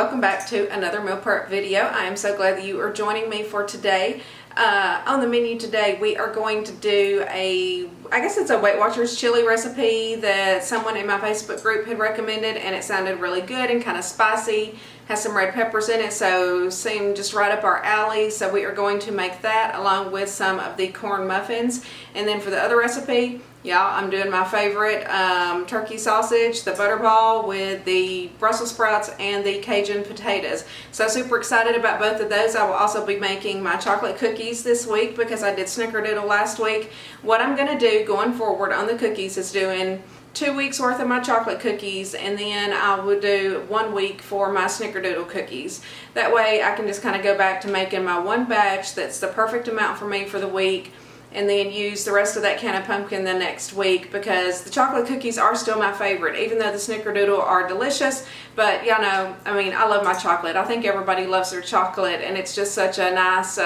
welcome back to another meal prep video. I am so glad that you are joining me for today. On the menu today we are going to do I guess it's a Weight Watchers chili recipe that someone in my Facebook group had recommended, and it sounded really good and kind of spicy, has some red peppers in it, so seemed just right up our alley. So we are going to make that along with some of the corn muffins. And then for the other recipe, y'all, I'm doing my favorite turkey sausage, the butterball with the Brussels sprouts and the Cajun potatoes. So super excited about both of those. I will also be making my chocolate cookies this week because I did snickerdoodle last week. What I'm going to do going forward on the cookies is doing 2 weeks worth of my chocolate cookies, and then I will do 1 week for my snickerdoodle cookies. That way I can just kind of go back to making my one batch that's the perfect amount for me for the week, and then use the rest of that can of pumpkin the next week, because the chocolate cookies are still my favorite, even though the snickerdoodle are delicious. But y'all know, I mean, I love my chocolate. I think everybody loves their chocolate, and it's just such a nice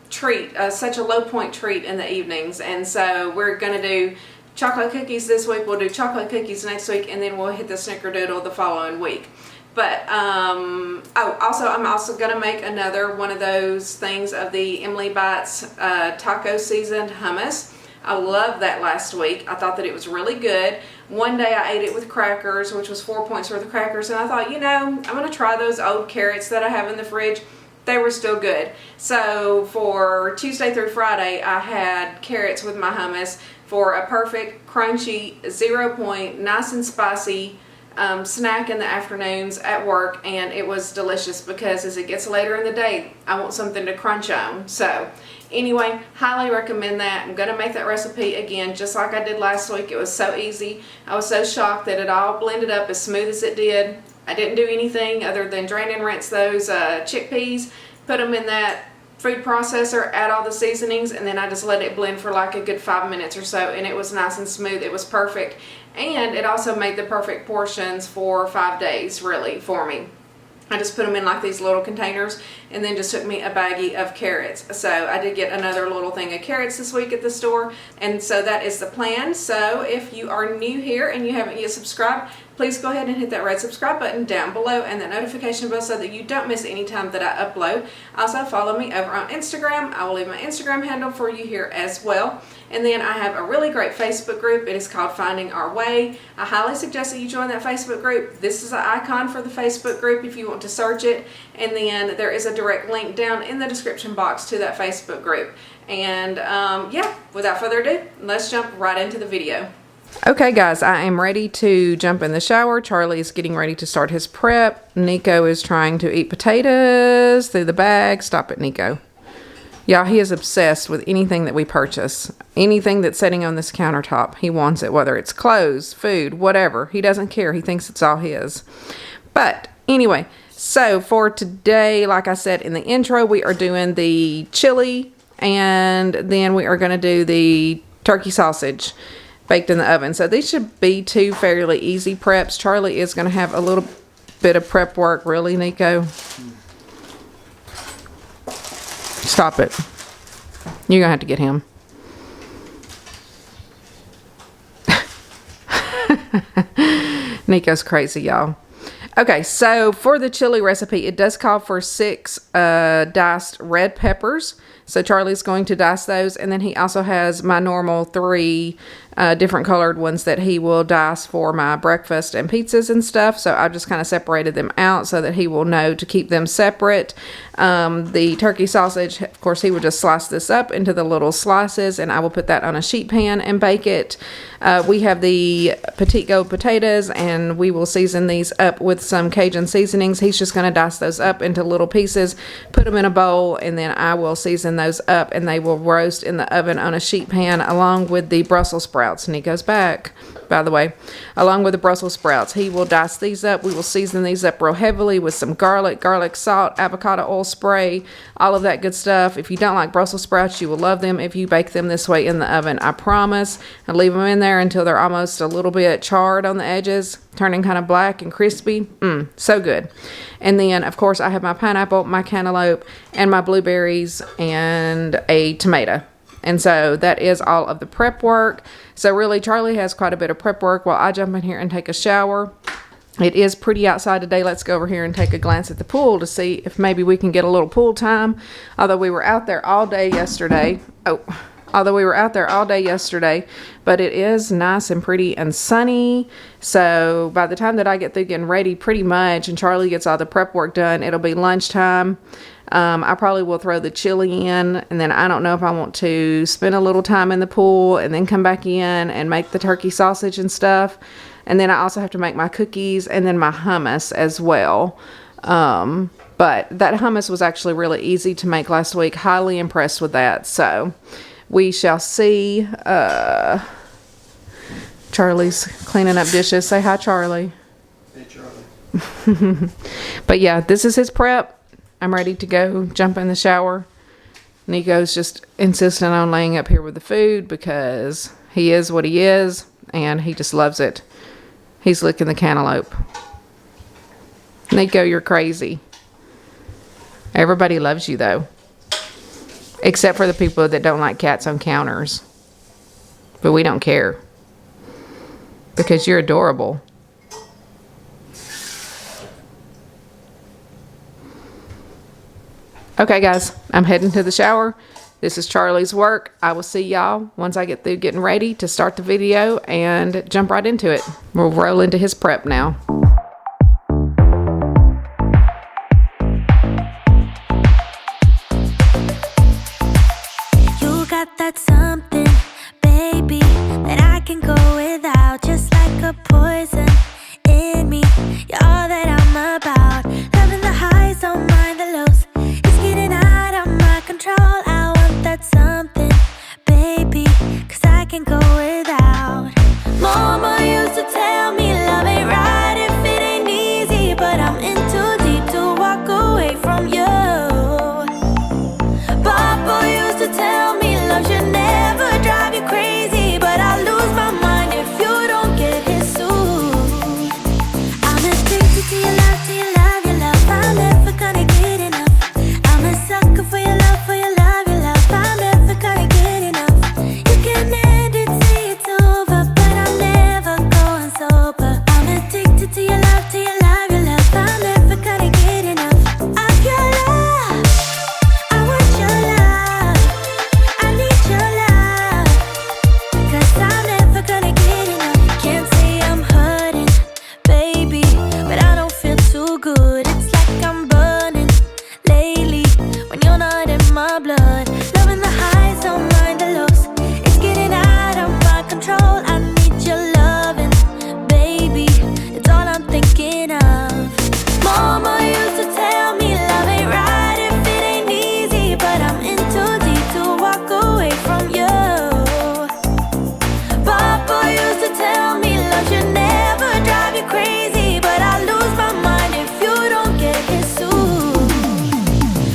treat, such a low point treat in the evenings. And so we're going to do chocolate cookies this week, we'll do chocolate cookies next week, and then we'll hit the snickerdoodle the following week. But I'm also going to make another one of those things of the Emily Bites taco seasoned hummus. I loved that last week. I thought that it was really good. One day I ate it with crackers, which was 4 points worth of crackers, and I thought, you know, I'm going to try those old carrots that I have in the fridge. They were still good. So for Tuesday through Friday, I had carrots with my hummus for a perfect, crunchy, 0 point, nice and spicy snack in the afternoons at work, and it was delicious because as it gets later in the day, I want something to crunch on. So anyway, highly recommend that. I'm going to make that recipe again just like I did last week. It was so easy. I was so shocked that it all blended up as smooth as it did. I didn't do anything other than drain and rinse those chickpeas, put them in that food processor, add all the seasonings, and then I just let it blend for like a good 5 minutes or so, and it was nice and smooth. It was perfect, and it also made the perfect portions for 5 days really for me. I just put them in like these little containers, and then just took me a baggie of carrots. So I did get another little thing of carrots this week at the store, and so that is the plan. So if you are new here and you haven't yet subscribed, please go ahead and hit that red subscribe button down below and the notification bell so that you don't miss any time that I upload. Also follow me over on Instagram. I will leave my Instagram handle for you here as well. And then I have a really great Facebook group. It is called Finding Our Way. I highly suggest that you join that Facebook group. This is an icon for the Facebook group if you want to search it. And then there is a direct link down in the description box to that Facebook group. And yeah, without further ado, let's jump right into the video. Okay guys, I am ready to jump in the shower. Charlie is getting ready to start his prep. Nico is trying to eat potatoes through the bag. Stop it, Nico. Y'all, he is obsessed with anything that we purchase. Anything that's sitting on this countertop, he wants it, whether it's clothes, food, whatever. He doesn't care. He thinks it's all his. But anyway, so for today, like I said in the intro, we are doing the chili, and then we are going to do the turkey sausage baked in the oven. So these should be two fairly easy preps. Charlie is going to have a little bit of prep work. Really, Nico? Stop it. You're going to have to get him. Nico's crazy, y'all. Okay, so for the chili recipe, it does call for 6 diced red peppers. So Charlie's going to dice those, and then he also has my normal 3 different colored ones that he will dice for my breakfast and pizzas and stuff. So I've just kind of separated them out so that he will know to keep them separate. The turkey sausage, of course, he will just slice this up into the little slices, and I will put that on a sheet pan and bake it. We have the petite gold potatoes, and we will season these up with some Cajun seasonings. He's just going to dice those up into little pieces, put them in a bowl, and then I will season those up, and they will roast in the oven on a sheet pan along with the Brussels sprouts. Nico's back, by the way. Along with the Brussels sprouts, he will dice these up. We will season these up real heavily with some garlic salt, avocado oil spray, all of that good stuff. If you don't like Brussels sprouts, you will love them if you bake them this way in the oven. I promise. I leave them in there until they're almost a little bit charred on the edges, turning kind of black and crispy. So good. And then, of course, I have my pineapple, my cantaloupe, and my blueberries, and a tomato. And so that is all of the prep work. So really, Charlie has quite a bit of prep work while I jump in here and take a shower. It is pretty outside today. Let's go over here and take a glance at the pool to see if maybe we can get a little pool time. Although we were out there all day yesterday. But it is nice and pretty and sunny. So by the time that I get through getting ready pretty much and Charlie gets all the prep work done, it'll be lunchtime. I probably will throw the chili in, and then I don't know if I want to spend a little time in the pool and then come back in and make the turkey sausage and stuff. And then I also have to make my cookies and then my hummus as well. But that hummus was actually really easy to make last week. Highly impressed with that. So we shall see. Charlie's cleaning up dishes. Say hi, Charlie. Hey, Charlie. But yeah, this is his prep. I'm ready to go jump in the shower. Nico's just insistent on laying up here with the food because he is what he is and he just loves it. He's licking the cantaloupe. Nico, you're crazy. Everybody loves you though. Except for the people that don't like cats on counters. But we don't care. Because you're adorable. Okay guys, I'm heading to the shower. This is Charlie's work. I will see y'all once I get through getting ready to start the video and jump right into it. We'll roll into his prep now. You got that something, baby, that I can go without, just like a poison in me. You're all that I'm about. Loving the highs, don't mind the lows. It's getting out of my control. I want that something, baby, 'cause I can go without. Mama used to tell me love ain't right if it ain't easy, but I'm in too deep to walk away from you. Papa used to tell me love should never drive you crazy, but I lose my mind if you don't get his suit. I'm addicted to your love, to your love, your love. I'm never gonna get enough. I'm a sucker for your love, for your love, your love. I'm never gonna get enough. You can end it, say it's over, but I'm never going sober. I'm addicted to your love, to your love, your love. I'm never gonna get enough of your love. I want your love. I need your love. 'Cause I'm never gonna get enough. Can't say I'm hurting, baby, but I don't feel too good. It's like I'm burning lately when you're not in my blood. Loving the highs, don't mind the lows. It's getting out of my control. I need your loving, baby. It's all I'm thinking of. Mama used to tell me love ain't right if it ain't easy, but I'm in too deep to walk away from you. Papa used to tell me love should never drive you crazy, but I lose my mind if you don't get his suit.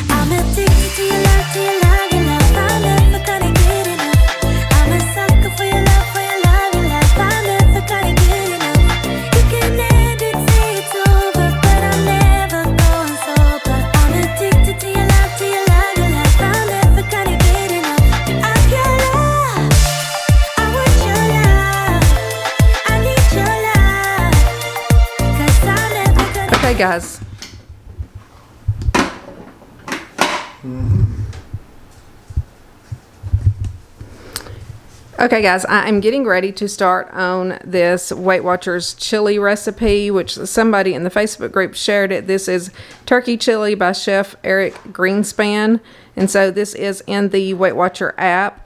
I'm addicted to your love, to your love, your love. I'm never gonna get enough. I'm a sucker for your love, for your love, your love. I'm never gonna get enough. You can end it, say it's over, but I'm never going sober. I'm addicted to your love, to your love, your love. I'm never gonna get enough of your love. I want your love. I need your love. 'Cause I'm never gonna. Okay guys. Okay guys, I am getting ready to start on this Weight Watchers chili recipe, which somebody in the Facebook group shared it. This is turkey chili by Chef Greenspan. And so this is in the Weight Watcher app.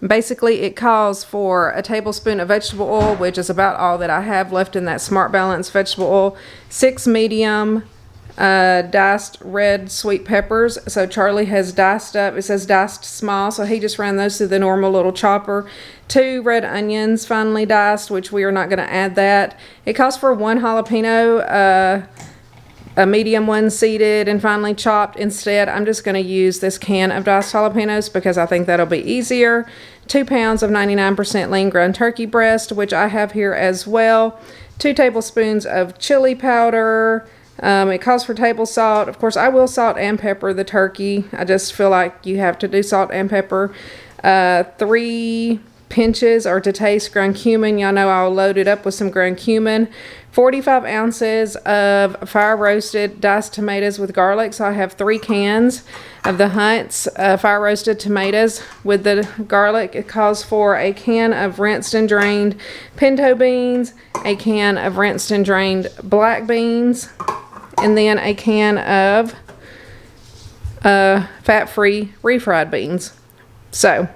Basically it calls for a tablespoon of vegetable oil, which is about all that I have left in that Smart Balance vegetable oil, 6 medium diced red sweet peppers. So Charlie has diced up, it says diced small, so he just ran those through the normal little chopper. 2 red onions finely diced, which we are not going to add that. It calls for 1 jalapeno, a medium one seeded and finely chopped. Instead, I'm just going to use this can of diced jalapenos because I think that'll be easier. 2 pounds of 99% lean ground turkey breast, which I have here as well. 2 tablespoons of chili powder. It calls for table salt. Of course, I will salt and pepper the turkey. I just feel like you have to do salt and pepper. 3 pinches or to taste ground cumin. Y'all know I'll load it up with some ground cumin. 45 ounces of fire roasted diced tomatoes with garlic. So I have 3 cans of the Hunt's fire roasted tomatoes with the garlic. It calls for a can of rinsed and drained pinto beans, a can of rinsed and drained black beans, and then a can of fat-free refried beans. So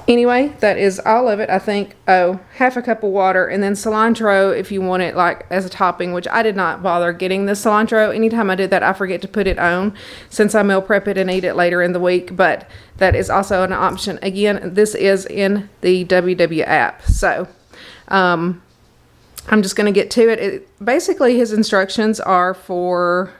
anyway, that is all of it. I think, half a cup of water, and then cilantro if you want it like as a topping, which I did not bother getting the cilantro. Anytime I did that, I forget to put it on since I meal prep it and eat it later in the week, but that is also an option. Again, this is in the WW app. So I'm just going to get to it. Basically, his instructions are for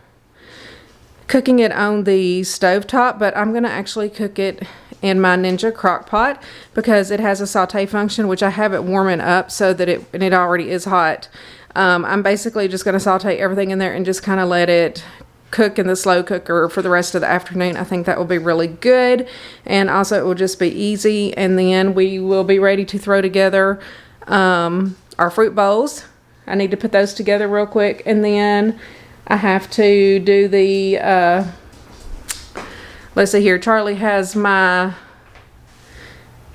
cooking it on the stovetop, but I'm going to actually cook it in my Ninja crock pot because it has a saute function, which I have it warming up so that it already is hot. I'm basically just going to saute everything in there and just kind of let it cook in the slow cooker for the rest of the afternoon. I think that will be really good, and also it will just be easy. And then we will be ready to throw together our fruit bowls. I need to put those together real quick, and then I have to do the let's see here. Charlie has my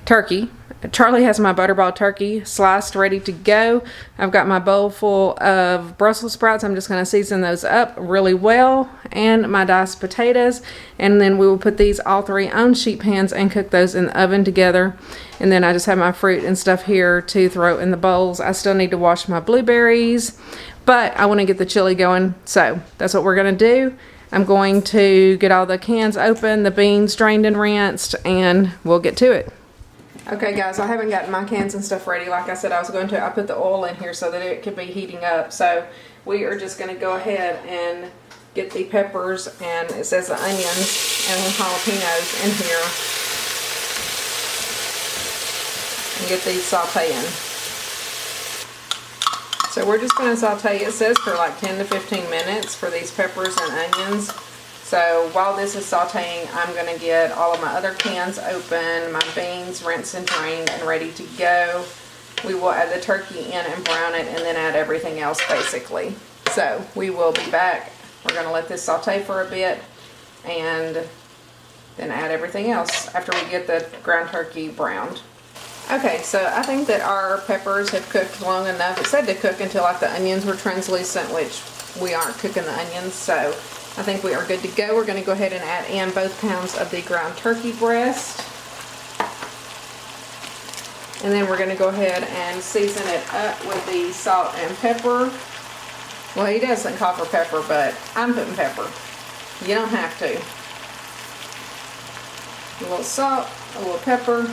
turkey. Charlie has my butterball turkey sliced, ready to go. I've got my bowl full of Brussels sprouts. I'm just going to season those up really well, and my diced potatoes. And then we will put these all 3 on sheet pans and cook those in the oven together. And then I just have my fruit and stuff here to throw in the bowls. I still need to wash my blueberries, but I want to get the chili going. So that's what we're going to do. I'm going to get all the cans open, the beans drained and rinsed, and we'll get to it. Okay guys, I haven't gotten my cans and stuff ready like I said I was going to. I put the oil in here so that it could be heating up. So we are just going to go ahead and get the peppers, and it says the onions and the jalapenos in here, and get these sauteing. So we're just going to saute, it says for like 10 to 15 minutes for these peppers and onions. So while this is sauteing, I'm going to get all of my other cans open, my beans rinsed and drained and ready to go. We will add the turkey in and brown it, and then add everything else basically. So we will be back. We're going to let this saute for a bit and then add everything else after we get the ground turkey browned. Okay, so I think that our peppers have cooked long enough. It said to cook until like the onions were translucent, which we aren't cooking the onions, so I think we are good to go. We're going to go ahead and add in both pounds of the ground turkey breast. And then we're going to go ahead and season it up with the salt and pepper. Well, he doesn't call for pepper, but I'm putting pepper. You don't have to. A little salt, a little pepper.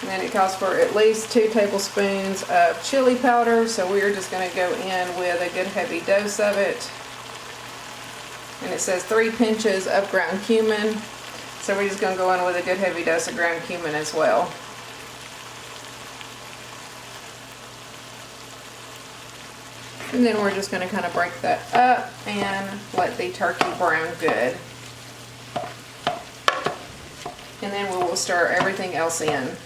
And then it calls for at least 2 tablespoons of chili powder. So we're just going to go in with a good heavy dose of it. And it says 3 pinches of ground cumin. So we're just going to go in with a good heavy dose of ground cumin as well. And then we're just going to kind of break that up and let the turkey brown good. And then we will stir everything else in.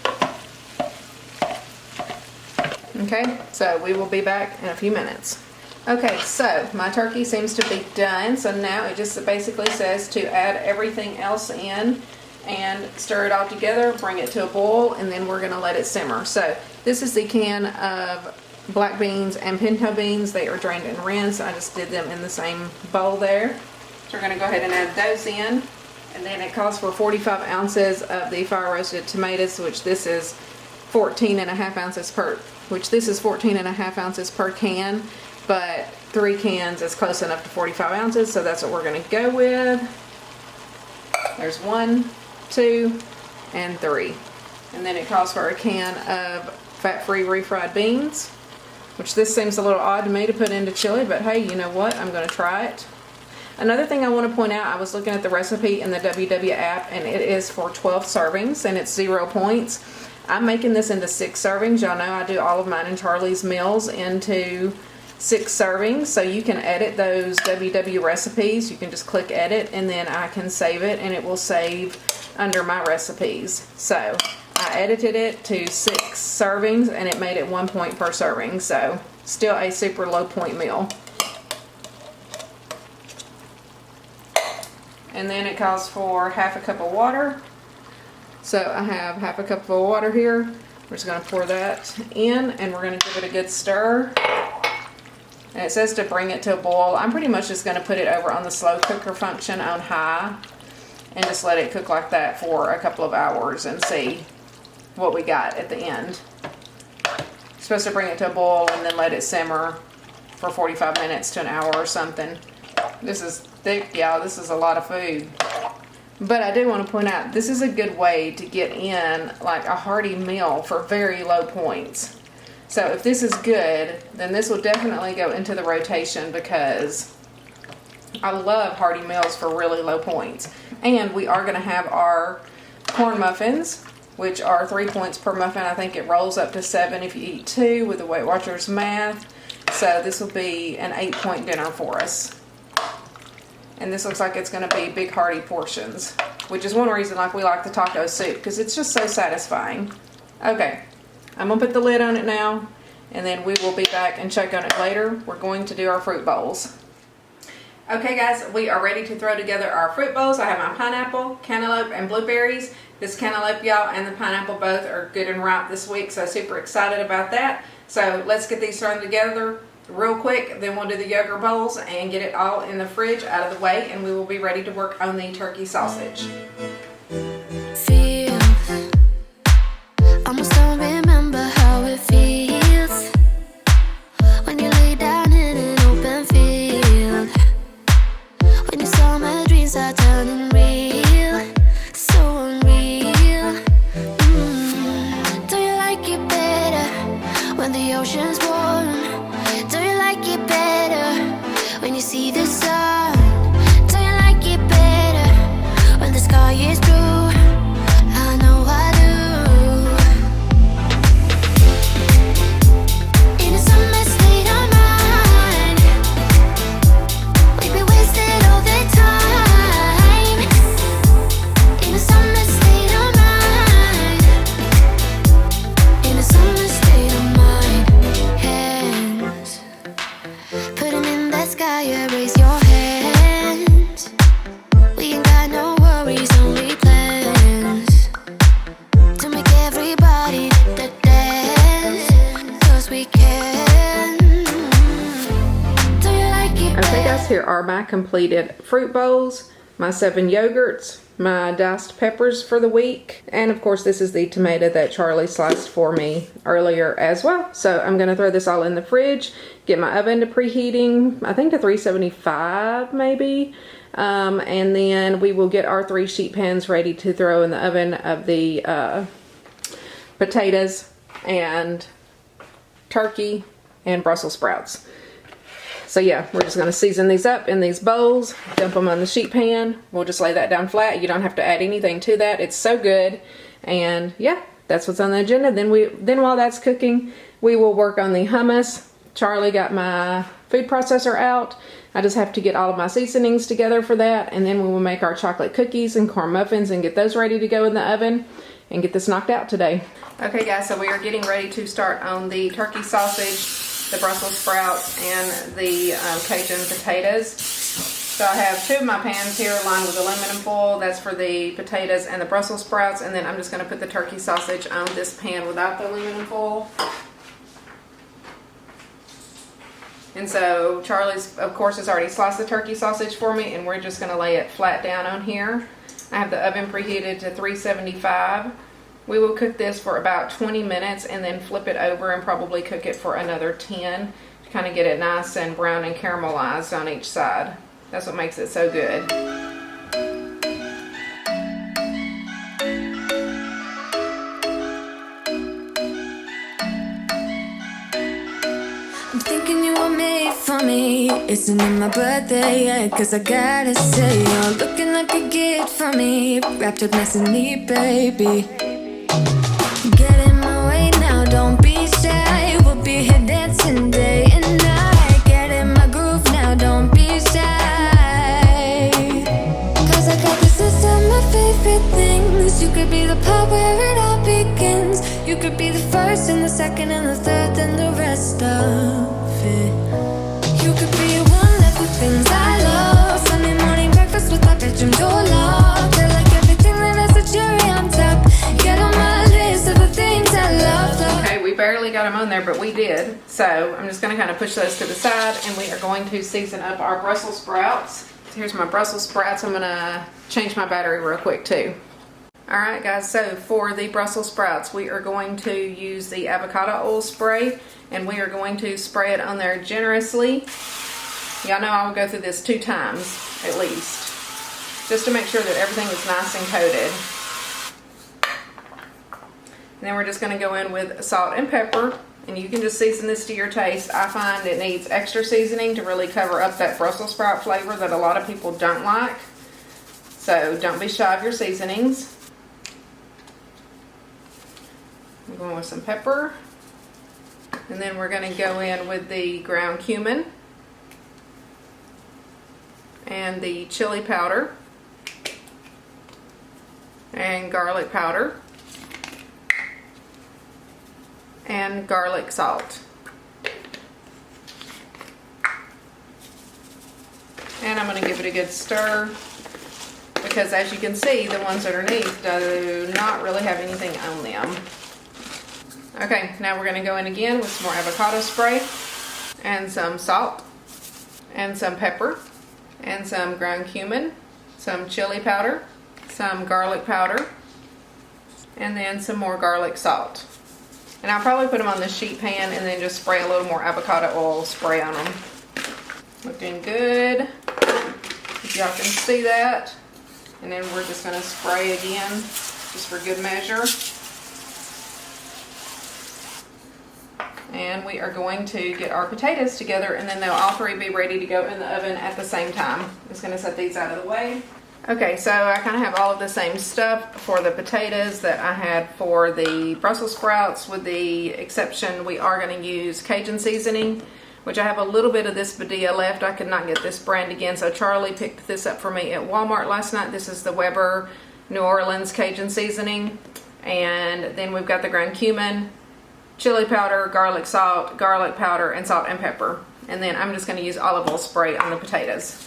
Okay, so we will be back in a few minutes. Okay, so my turkey seems to be done. So now it just basically says to add everything else in and stir it all together, bring it to a boil, and then we're going to let it simmer. So this is the can of black beans and pinto beans. They are drained and rinsed. I just did them in the same bowl there. So we're going to go ahead and add those in. And then it calls for 45 ounces of the fire roasted tomatoes, which this is 14 and a half ounces per can, but 3 cans is close enough to 45 ounces, so that's what we're going to go with. There's 1, 2, and 3. And then it calls for a can of fat-free refried beans, which this seems a little odd to me to put into chili, but hey, you know what? I'm going to try it. Another thing I want to point out, I was looking at the recipe in the WW app, and it is for 12 servings, and it's 0 points. I'm making this into 6 servings. Y'all know I do all of mine and Charlie's meals into 6 servings, so you can edit those WW recipes. You can just click edit, and then I can save it, and it will save under my recipes. So I edited it to 6 servings and it made it 1 point per serving. So still a super low point meal. And then it calls for half a cup of water. So I have half a cup of water here. We're just going to pour that in and we're going to give it a good stir. And it says to bring it to a boil. I'm pretty much just going to put it over on the slow cooker function on high and just let it cook like that for a couple of hours and see what we got at the end. You're supposed to bring it to a boil and then let it simmer for 45 minutes to an hour or something. This is thick, y'all. This is a lot of food. But I do want to point out, this is a good way to get in like a hearty meal for very low points. So if this is good, then this will definitely go into the rotation because I love hearty meals for really low points. And we are going to have our corn muffins, which are 3 points per muffin. I think it rolls up to 7 if you eat 2 with the Weight Watchers math. So this will be an 8-point dinner for us. And this looks like it's going to be big hearty portions, which is one reason like we like the taco soup because it's just so satisfying. Okay, I'm going to put the lid on it now and then we will be back and check on it later. We're going to do our fruit bowls. Okay guys, we are ready to throw together our fruit bowls. I have my pineapple, cantaloupe, and blueberries. This cantaloupe, y'all, and the pineapple both are good and ripe this week, so super excited about that. So let's get these thrown together real quick, then we'll do the yogurt bowls and get it all in the fridge out of the way, and we will be ready to work on the turkey sausage. Feels, almost don't remember how it feels when you lay down in an open field, when you saw my dreams are turning real, so unreal. Do you like it better when the ocean's warm? Do you like it better when you see the sun? Do you like it better when the sky is blue? I know I do. In a summer state of mind, we'd be wasted all the time. In a summer state of mind, in a summer state of mind. Hands, put 'em in the sky, raise your hands. We ain't got no worries, only plans to make everybody dance, 'cause we can. Do you like it? Okay guys, here are my completed fruit bowls, my 7 yogurts, my diced peppers for the week, and of course this is the tomato that Charlie sliced for me earlier as well. So I'm going to throw this all in the fridge, get my oven to preheating, I think to 375 maybe, and then we will get our 3 sheet pans ready to throw in the oven of the potatoes and turkey and Brussels sprouts. So yeah, we're just going to season these up in these bowls, dump them on the sheet pan. We'll just lay that down flat. You don't have to add anything to that. It's so good. And yeah, that's what's on the agenda. Then while that's cooking, we will work on the hummus. Charlie got my food processor out. I just have to get all of my seasonings together for that. And then we will make our chocolate cookies and corn muffins and get those ready to go in the oven and get this knocked out today. Okay guys, so we are getting ready to start on the turkey sausage, the Brussels sprouts, and the Cajun potatoes. So I have 2 of my pans here lined with aluminum foil. That's for the potatoes and the Brussels sprouts. And then I'm just going to put the turkey sausage on this pan without the aluminum foil. And so Charlie's, of course, has already sliced the turkey sausage for me, and we're just going to lay it flat down on here. I have the oven preheated to 375. We will cook this for about 20 minutes and then flip it over and probably cook it for another 10 to kind of get it nice and brown and caramelized on each side. That's what makes it so good. I'm thinking you were made for me. Isn't it my birthday yet? 'Cause I gotta say, you're looking like a gift for me, wrapped up nice and neat, baby. Get in my way now, don't be shy. We'll be here dancing day and night. Get in my groove now, don't be shy. 'Cause I got this, is my favorite thing ends. You could be the part where it all begins. You could be the first and the second and the third, then the rest of it. You could be one left with things I love. Sunday morning breakfast with our bedroom door locked. I like everything that has a cherry on top. Get on my list of the things I love. Okay, we barely got them on there, but we did. So I'm just going to kind of push those to the side, and we are going to season up our Brussels sprouts. So here's my Brussels sprouts. I'm going to change my battery real quick too. Alright guys, so for the Brussels sprouts, we are going to use the avocado oil spray, and we are going to spray it on there generously. Y'all know I will go through this 2 times at least, just to make sure that everything is nice and coated. And then we're just going to go in with salt and pepper, and you can just season this to your taste. I find it needs extra seasoning to really cover up that Brussels sprout flavor that a lot of people don't like. So don't be shy of your seasonings. I'm going with some pepper, and then we're going to go in with the ground cumin and the chili powder and garlic powder and garlic salt. And I'm going to give it a good stir, because as you can see, the ones underneath do not really have anything on them. Okay, now we're going to go in again with some more avocado spray and some salt and some pepper and some ground cumin, some chili powder, some garlic powder, and then some more garlic salt. And I'll probably put them on the sheet pan and then just spray a little more avocado oil spray on them. Looking good. If y'all can see that. And then we're just going to spray again, just for good measure. And we are going to get our potatoes together, and then they'll all 3 be ready to go in the oven at the same time. I'm just going to set these out of the way. Okay, so I kind of have all of the same stuff for the potatoes that I had for the Brussels sprouts, with the exception we are going to use Cajun Seasoning, which I have a little bit of this Badia left. I could not get this brand again, so Charlie picked this up for me at Walmart last night. This is the Weber New Orleans Cajun Seasoning. And then we've got the ground cumin, chili powder, garlic salt, garlic powder, and salt and pepper. And then I'm just going to use olive oil spray on the potatoes.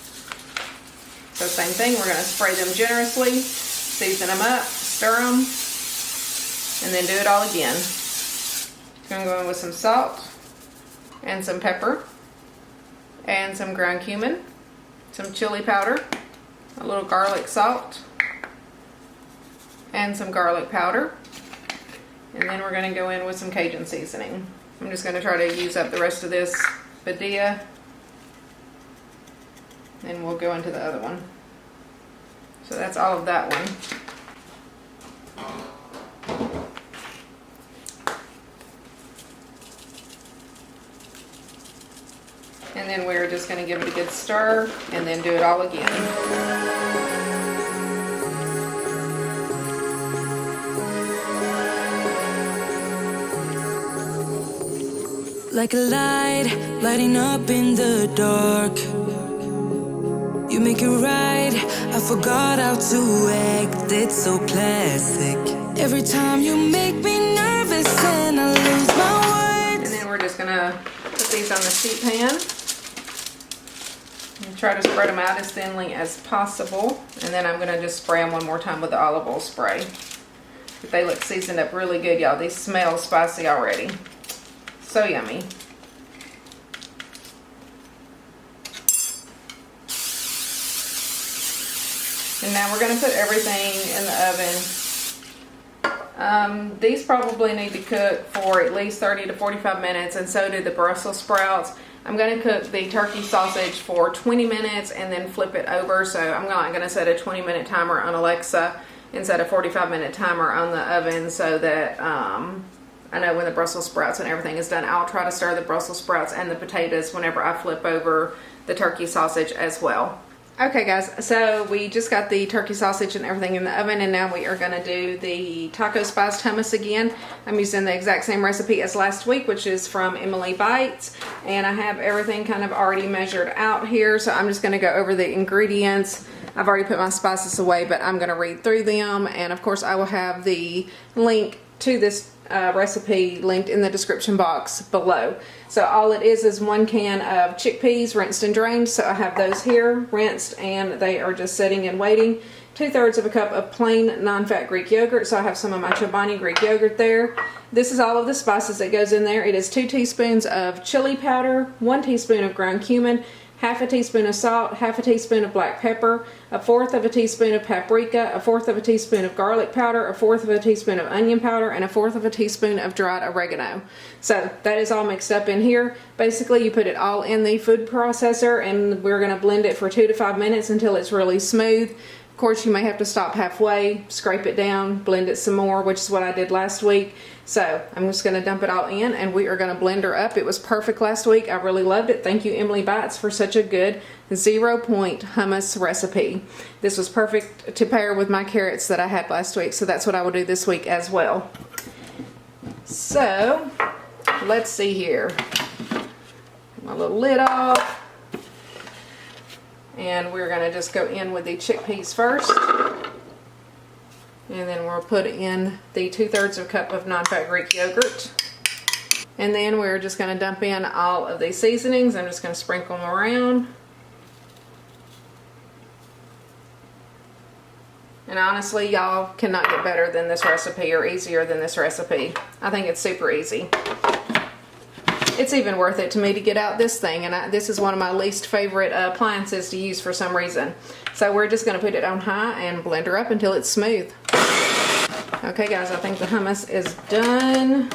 So same thing, we're going to spray them generously, season them up, stir them, and then do it all again. I'm going to go in with some salt and some pepper and some ground cumin, some chili powder, a little garlic salt, and some garlic powder. And then we're going to go in with some Cajun seasoning. I'm just going to try to use up the rest of this Badia, and we'll go into the other one. So that's all of that one. And then we're just going to give it a good stir and then do it all again. Like a light, lighting up in the dark. You make it right, I forgot how to act. It's so classic. Every time you make me nervous and I lose my words. And then we're just gonna put these on the sheet pan and try to spread them out as thinly as possible. And then I'm gonna just spray them one more time with the olive oil spray. But they look seasoned up really good, y'all. These smell spicy already. So yummy. And now we're going to put everything in the oven. These probably need to cook for at least 30 to 45 minutes, and so do the Brussels sprouts. I'm going to cook the turkey sausage for 20 minutes and then flip it over. So I'm not going to set a 20-minute timer on Alexa and set a 45-minute timer on the oven, so that I know when the Brussels sprouts and everything is done. I'll try to stir the Brussels sprouts and the potatoes whenever I flip over the turkey sausage as well. Okay guys, so we just got the turkey sausage and everything in the oven, and now we are going to do the taco spiced hummus again. I'm using the exact same recipe as last week, which is from Emily Bites, and I have everything kind of already measured out here, so I'm just going to go over the ingredients. I've already put my spices away, but I'm going to read through them, and of course I will have the link to this recipe linked in the description box below. So all it is 1 can of chickpeas rinsed and drained. So I have those here rinsed and they are just sitting and waiting. 2/3 of a cup of plain non-fat Greek yogurt. So I have some of my Chobani Greek yogurt there. This is all of the spices that goes in there. It is 2 teaspoons of chili powder, 1 teaspoon of ground cumin, half a teaspoon of salt, half a teaspoon of black pepper, 1/4 of a teaspoon of paprika, 1/4 of a teaspoon of garlic powder, 1/4 of a teaspoon of onion powder, and 1/4 of a teaspoon of dried oregano. So that is all mixed up in here. Basically, you put it all in the food processor, and we're going to blend it for 2 to 5 minutes until it's really smooth. Of course, you may have to stop halfway, scrape it down, blend it some more, which is what I did last week. So I'm just going to dump it all in, and we are going to blend her up. It was perfect last week. I really loved it. Thank you, Emily Bites, for such a good 0-point hummus recipe. This was perfect to pair with my carrots that I had last week, so that's what I will do this week as well. So let's see here. My little lid off. And we're going to just go in with the chickpeas first. And then we'll put in the 2/3 of a cup of non-fat Greek yogurt. And then we're just going to dump in all of the seasonings. I'm just going to sprinkle them around. And honestly, y'all cannot get better than this recipe or easier than this recipe. I think it's super easy. It's even worth it to me to get out this thing, and this is one of my least favorite appliances to use for some reason. So we're just going to put it on high and blend her up until it's smooth. Okay guys, I think the hummus is done.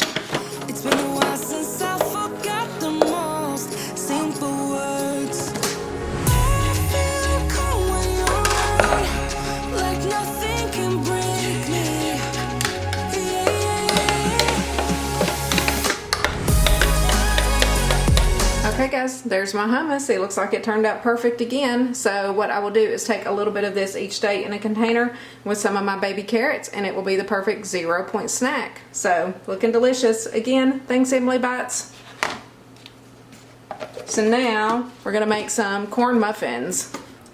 It's been a while since I forgot the most simple words. I feel cold when you're around, like nothing can break me. Okay guys, there's my hummus. It looks like it turned out perfect again. So what I will do is take a little bit of this each day in a container with some of my baby carrots, and it will be the perfect 0-point snack. So looking delicious. Again, thanks Emily Bites. So now we're going to make some corn muffins.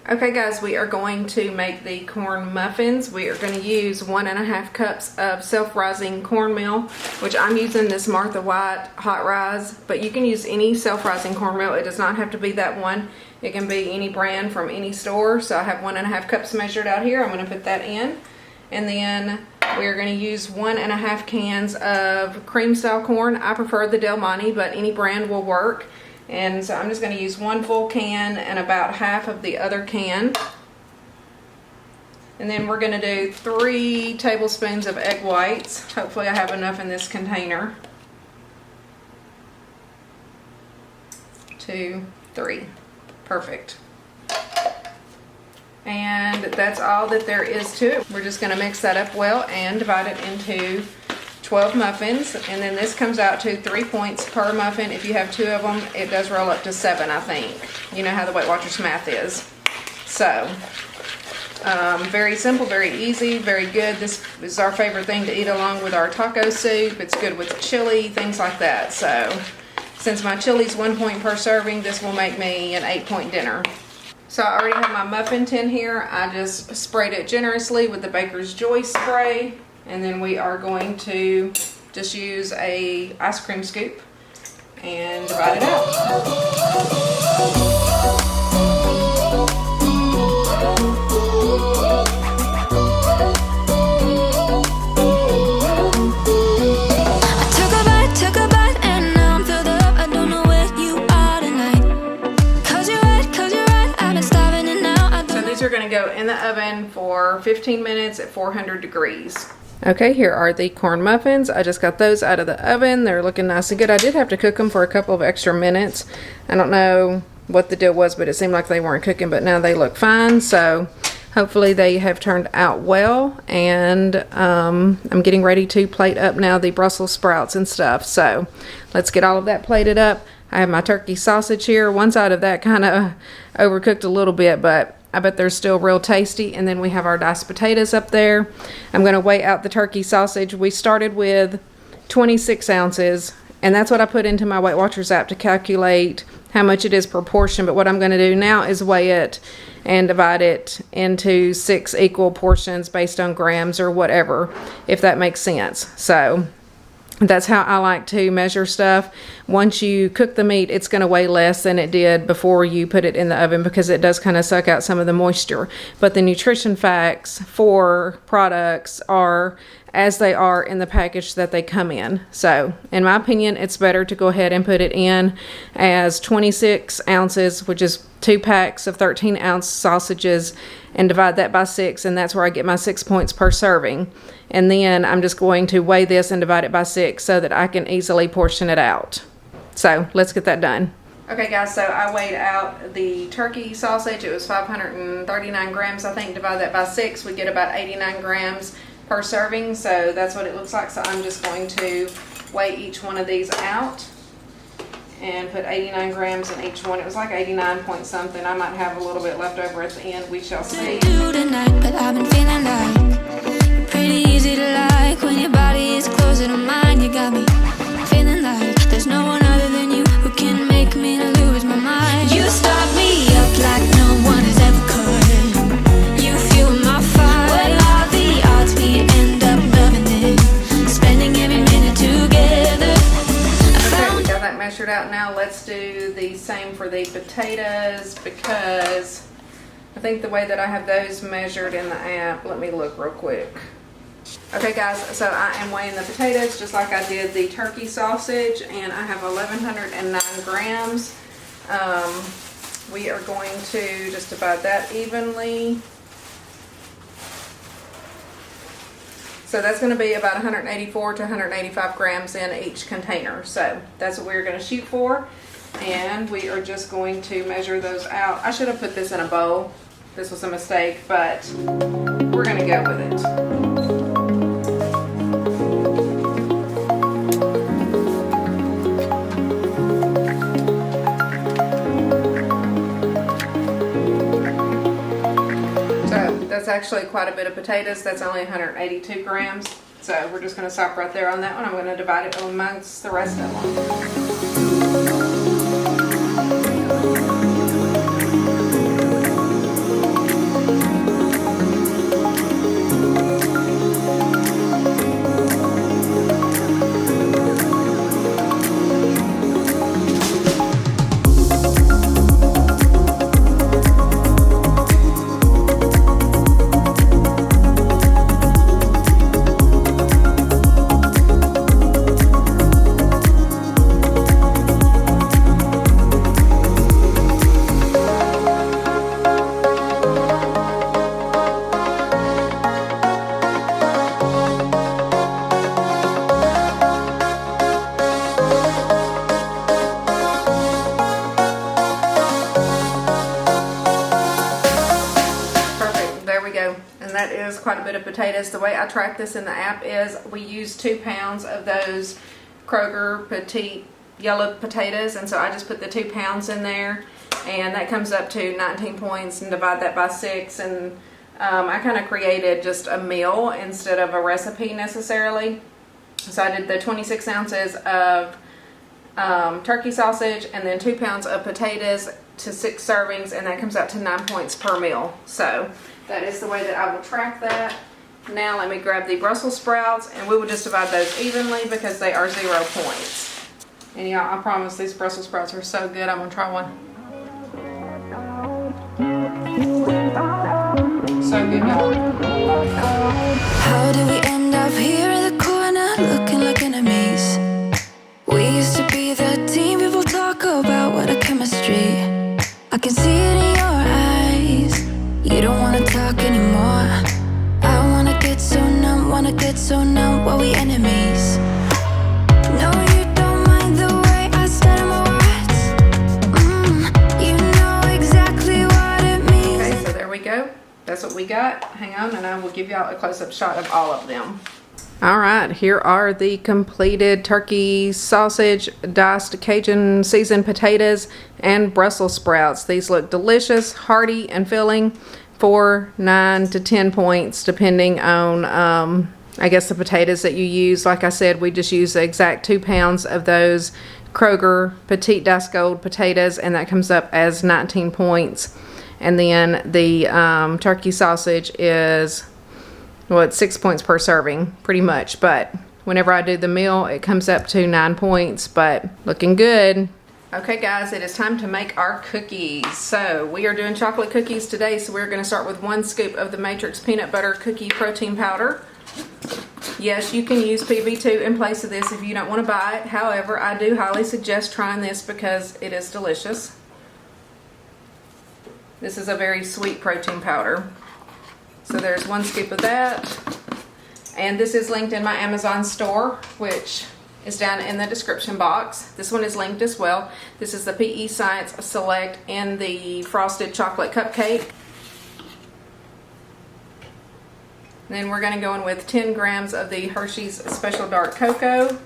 Okay guys, we are going to make the corn muffins. We are going to use 1.5 cups of self-rising cornmeal, which I'm using this Martha White Hot Rise, but you can use any self-rising cornmeal. It does not have to be that one. It can be any brand from any store. So I have 1.5 cups measured out here. I'm going to put that in. And then we're going to use 1.5 cans of cream style corn. I prefer the Del Monte, but any brand will work. And so I'm just going to use 1 full can and about half of the other can. And then we're going to do 3 tablespoons of egg whites. Hopefully I have enough in this container. 2, 3. Perfect. And that's all that there is to it. We're just going to mix that up well and divide it into 12 muffins, and then this comes out to 3 points per muffin. If you have 2 of them, it does roll up to 7, I think. You know how the Weight Watchers math is. So, very simple, very easy, very good. This is our favorite thing to eat along with our taco soup. It's good with chili, things like that. So, since my chili's 1 point per serving, this will make me an 8-point dinner. So I already have my muffin tin here. I just sprayed it generously with the Baker's Joy spray. And then we are going to just use a ice cream scoop and divide it out. Took a bite, and now I'm filled up. I don't know where you are tonight. Cause you're right, I've been starving and now So these are going to go in the oven for 15 minutes at 400 degrees. Okay, here are the corn muffins. I just got those out of the oven. They're looking nice and good. I did have to cook them for a couple of extra minutes. I don't know what the deal was, but it seemed like they weren't cooking, but now they look fine. So hopefully they have turned out well. And I'm getting ready to plate up now the Brussels sprouts and stuff. So let's get all of that plated up. I have my turkey sausage here. One side of that kind of overcooked a little bit, but I bet they're still real tasty. And then we have our diced potatoes up there. I'm going to weigh out the turkey sausage. We started with 26 ounces, and that's what I put into my Weight Watchers app to calculate how much it is per portion, but what I'm going to do now is weigh it and divide it into 6 equal portions based on grams or whatever, if that makes sense. So that's how I like to measure stuff. Once you cook the meat, it's going to weigh less than it did before you put it in the oven, because it does kind of suck out some of the moisture. But the nutrition facts for products are as they are in the package that they come in. So in my opinion, it's better to go ahead and put it in as 26 ounces, which is 2 packs of 13-ounce sausages, and divide that by 6, and that's where I get my 6 points per serving. And then I'm just going to weigh this and divide it by 6 so that I can easily portion it out. So let's get that done. Okay guys, so I weighed out the turkey sausage. It was 539 grams, I think. Divide that by 6, we get about 89 grams per serving. So that's what it looks like. So I'm just going to weigh each one of these out and put 89 grams in each one. It was like 89 point something. I might have a little bit left over at the end. We shall see. Tonight, but I've been feeling like you're pretty easy to like when your body is closer to mine. You got me feeling like there's no one other than you who can make me lose my mind. You start me up like no one has ever could. You fuel my fire. What are the odds we end up loving this? Spending every minute together. Okay, we got that measured out. Now let's do the same for the potatoes, because I think the way that I have those measured in the app, let me look real quick. Okay guys, so I am weighing the potatoes just like I did the turkey sausage, and I have 1,109 grams. We are going to just divide that evenly. So that's going to be about 184 to 185 grams in each container. So that's what we're going to shoot for. And we are just going to measure those out. I should have put this in a bowl. This was a mistake, but we're going to go with it. That's actually quite a bit of potatoes. That's only 182 grams. So we're just going to stop right there on that one. I'm going to divide it amongst the rest of them. That is quite a bit of potatoes. The way I track this in the app is we use 2 pounds of those Kroger petite yellow potatoes, and so I just put the 2 pounds in there, and that comes up to 19 points, and divide that by 6, and I kind of created just a meal instead of a recipe necessarily. So I did the 26 ounces of turkey sausage and then 2 pounds of potatoes to 6 servings, and that comes out to 9 points per meal. So that is the way that I will track that. Now let me grab the Brussels sprouts, and we will just divide those evenly because they are 0 points. And y'all, I promise these Brussels sprouts are so good. I'm gonna try one. So good, y'all. How did we end up here in the corner looking like enemies? We used to be the team people talk about, what a chemistry. I can see it in your eyes. You don't wanna talk anymore. I wanna get so numb while we enemies. No, you don't mind the way I stutter my words. You know exactly what it means. Okay, so there we go. That's what we got. Hang on, and I will give y'all a close-up shot of all of them. All right, here are the completed turkey sausage, diced Cajun seasoned potatoes, and Brussels sprouts. These look delicious, hearty, and filling. 4, 9 to 10 points depending on I guess the potatoes that you use. Like I said, we just use the exact 2 pounds of those Kroger Petite Das Gold potatoes, and that comes up as 19 points. And then the turkey sausage is, well, it's 6 points per serving, pretty much. But whenever I do the meal, it comes up to 9 points, but looking good. Okay guys, it is time to make our cookies. So we are doing chocolate cookies today, so we're gonna start with 1 scoop of the Matrix Peanut Butter Cookie Protein Powder. Yes, you can use PB2 in place of this if you don't wanna buy it. However, I do highly suggest trying this because it is delicious. This is a very sweet protein powder. So there's 1 scoop of that. And this is linked in my Amazon store, which is down in the description box. This one is linked as well. This is the PE Science Select and the Frosted Chocolate Cupcake. And then we're going to go in with 10 grams of the Hershey's Special Dark Cocoa.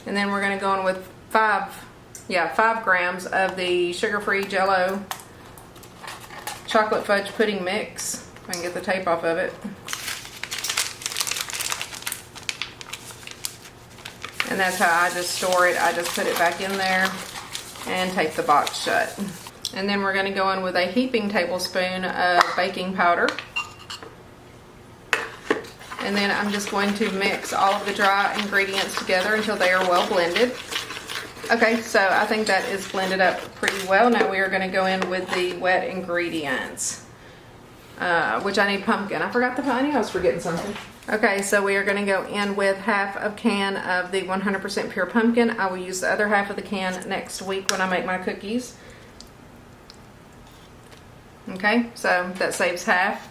And then we're going to go in with 5 grams of the sugar-free Jell-O chocolate fudge pudding mix. If I can get the tape off of it. And that's how I just store it. I just put it back in there and tape the box shut. And then we're going to go in with a heaping tablespoon of baking powder. And then I'm just going to mix all of the dry ingredients together until they are well blended. Okay, so I think that is blended up pretty well. Now we are going to go in with the wet ingredients, which I need pumpkin. I knew I was forgetting something. Okay, so we are going to go in with half a can of the 100% pure pumpkin. I will use the other half of the can next week when I make my cookies. Okay, so that saves half.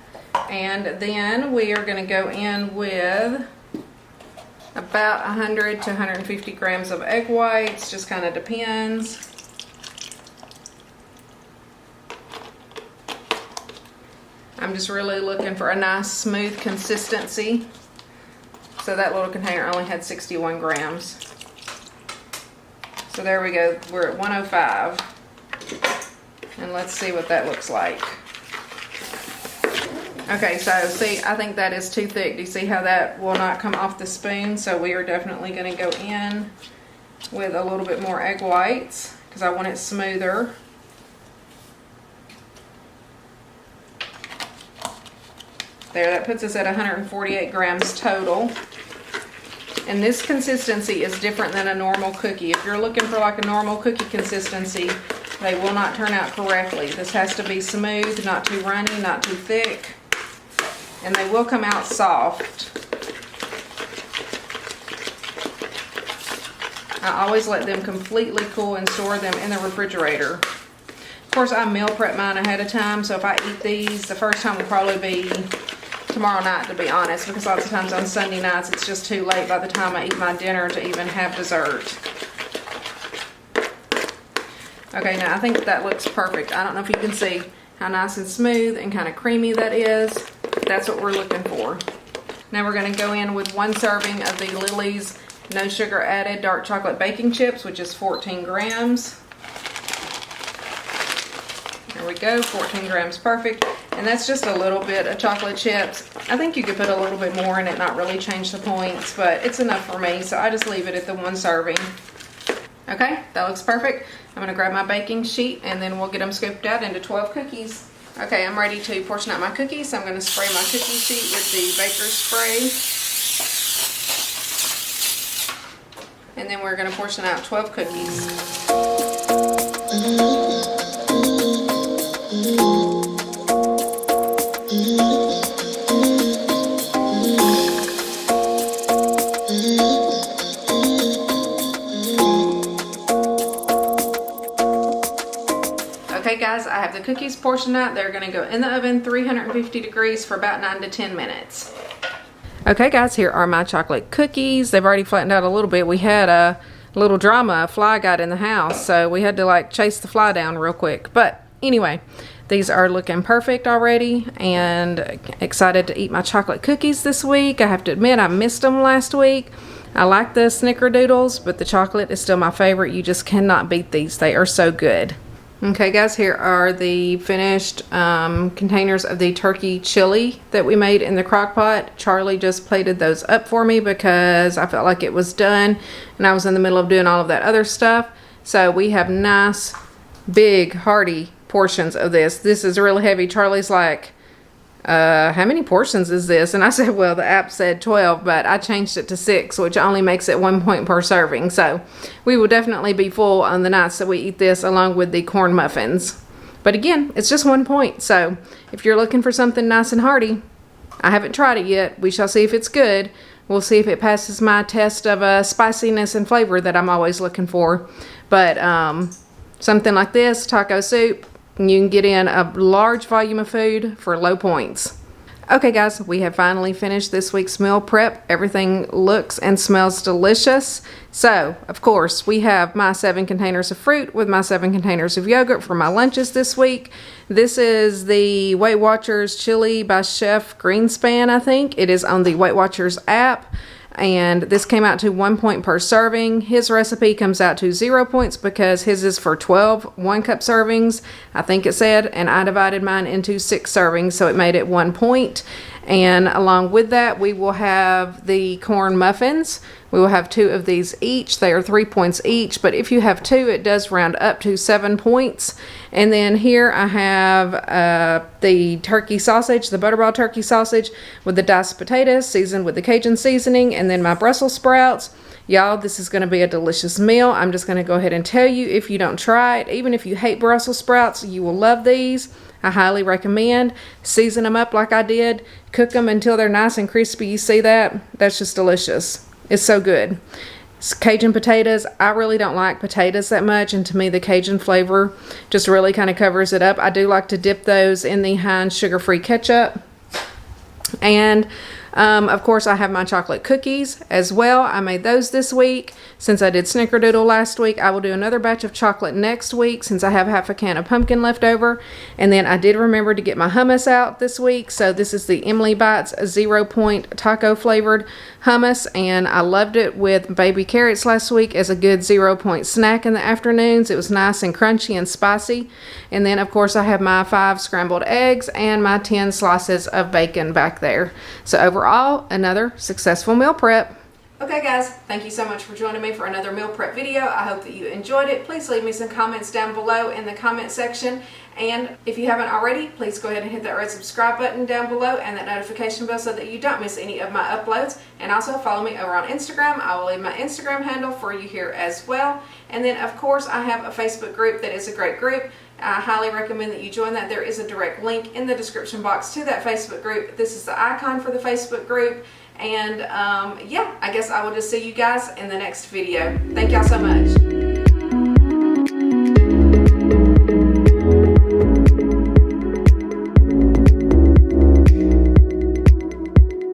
And then we are going to go in with about 100 to 150 grams of egg whites, just kind of depends. I'm just really looking for a nice smooth consistency. So that little container only had 61 grams. So there we go, we're at 105. And let's see what that looks like. Okay, so see, I think that is too thick. Do you see how that will not come off the spoon? So we are definitely going to go in with a little bit more egg whites because I want it smoother. There, that puts us at 148 grams total. And this consistency is different than a normal cookie. If you're looking for like a normal cookie consistency, they will not turn out correctly. This has to be smooth, not too runny, not too thick. And they will come out soft. I always let them completely cool and store them in the refrigerator. Of course, I meal prep mine ahead of time, so if I eat these, the first time will probably be tomorrow night, to be honest, because lots of times on Sunday nights it's just too late by the time I eat my dinner to even have dessert. Okay, now I think that looks perfect. I don't know if you can see how nice and smooth and kind of creamy that is. That's what we're looking for. Now we're going to go in with 1 serving of the Lily's no sugar added dark chocolate baking chips, which is 14 grams. There we go, 14 grams, perfect. And that's just a little bit of chocolate chips. I think you could put a little bit more in it, not really change the points, but it's enough for me, so I just leave it at the 1 serving. Okay, that looks perfect. I'm going to grab my baking sheet and then we'll get them scooped out into 12 cookies. Okay, I'm ready to portion out my cookies. So I'm going to spray my cookie sheet with the baker's spray. And then we're going to portion out 12 cookies. Okay guys, I have the cookies portioned out. They're going to go in the oven 350 degrees for about 9 to 10 minutes. Okay guys, here are my chocolate cookies. They've already flattened out a little bit. We had a little drama. A fly got in the house, so we had to like chase the fly down real quick. But anyway, these are looking perfect already and excited to eat my chocolate cookies this week. I have to admit I missed them last week. I like the snickerdoodles, but the chocolate is still my favorite. You just cannot beat these. They are so good. Okay guys, here are the finished containers of the turkey chili that we made in the crock pot. Charlie just plated those up for me because I felt like it was done and I was in the middle of doing all of that other stuff. So we have nice, big, hearty portions of this. This is really heavy. Charlie's like, how many portions is this? And I said, well, the app said 12, but I changed it to 6, which only makes it 1 point per serving. So we will definitely be full on the nights that we eat this, along with the corn muffins. But again, it's just 1 point. So if you're looking for something nice and hearty, I haven't tried it yet. We shall see if it's good. We'll see if it passes my test of spiciness and flavor that I'm always looking for. But something like this, taco soup, you can get in a large volume of food for low points. Okay guys, we have finally finished this week's meal prep. Everything looks and smells delicious. So, of course, we have my 7 containers of fruit with my 7 containers of yogurt for my lunches this week. This is the Weight Watchers chili by Chef Greenspan, I think. It is on the Weight Watchers app. And this came out to 1 point per serving. His recipe comes out to 0 points because his is for 12 1-cup servings, I think it said, and I divided mine into 6 servings, so it made it 1 point. And along with that, we will have the corn muffins. We will have 2 of these each. They are 3 points each, but if you have 2, it does round up to 7 points. And then here I have the turkey sausage, the Butterball Turkey Sausage with the diced potatoes seasoned with the Cajun Seasoning, and then my Brussels sprouts. Y'all, this is going to be a delicious meal. I'm just going to go ahead and tell you, if you don't try it, even if you hate Brussels sprouts, you will love these. I highly recommend. Season them up like I did. Cook them until they're nice and crispy. You see that? That's just delicious. It's so good. Cajun potatoes. I really don't like potatoes that much, and to me the Cajun flavor just really kind of covers it up. I do like to dip those in the Heinz sugar-free ketchup. And of course, I have my chocolate cookies as well. I made those this week. Since I did snickerdoodle last week, I will do another batch of chocolate next week since I have half a can of pumpkin left over. And then I did remember to get my hummus out this week. So this is the Emily Bites 0 point taco flavored hummus. And I loved it with baby carrots last week as a good 0 point snack in the afternoons. It was nice and crunchy and spicy. And then, of course, I have my 5 scrambled eggs and my 10 slices of bacon back there. So overall, another successful meal prep. Okay guys, thank you so much for joining me for another meal prep video. I hope that you enjoyed it. Please leave me some comments down below in the comment section. And if you haven't already, please go ahead and hit that red subscribe button down below and that notification bell so that you don't miss any of my uploads. And also follow me over on Instagram. I will leave my Instagram handle for you here as well. And then of course I have a Facebook group that is a great group. I highly recommend that you join that. There is a direct link in the description box to that Facebook group. This is the icon for the Facebook group. And yeah, I guess I will just see you guys in the next video. Thank y'all so much.